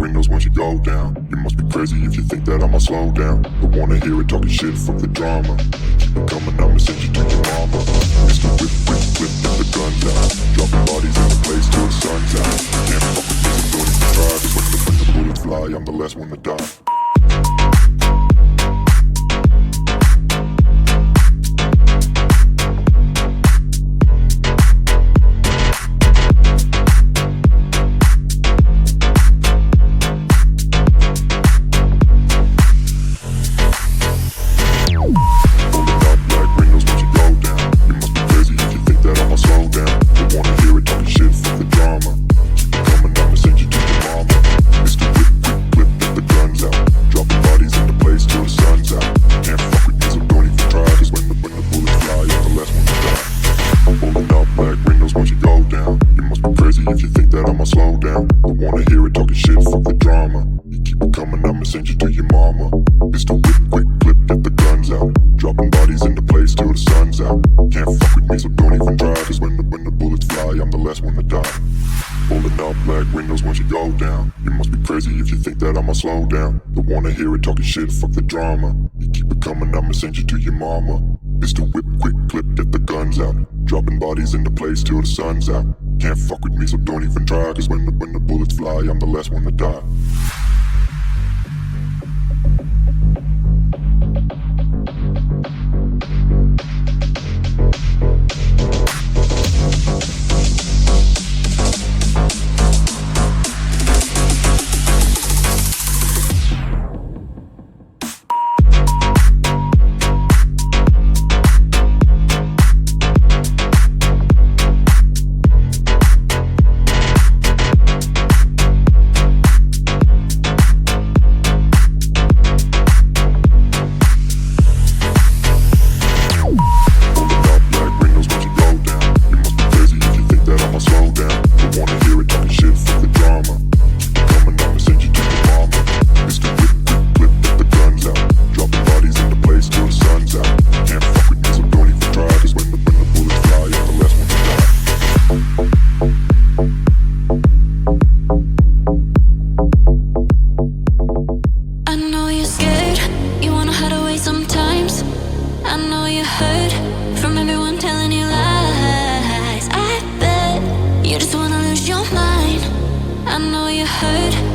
windows once you go down. You must be crazy if you think that I'ma slow down. Don't wanna hear it talking shit, fuck the drama. Keep it coming, I'ma send you to your mama. Mr. Whip, whip, whip, get the guns out. Dropping bodies in the place till the sun's out. Can't fuck with me, so don't even try. Cause when the bullets fly, I'm the last one to die. If you think that I'ma slow down, don't wanna hear it talking shit, fuck the drama. You keep it coming, I'ma send you to your mama. Mr. Whip, quick clip, get the guns out. Dropping bodies into place till the sun's out. Can't fuck with me, so don't even try. Cause when the bullets fly, I'm the last one to die. Holding up black windows once you go down. You must be crazy if you think that I'ma slow down. Don't wanna hear it talking shit, fuck the drama. You keep it coming, I'ma send you to your mama. Mr. Whip, quick clip, get the guns out. Dropping bodies into place till the sun's out. Can't fuck with me, so don't even try. Cause when the bullets fly, I'm the last one to die. I know you hurt.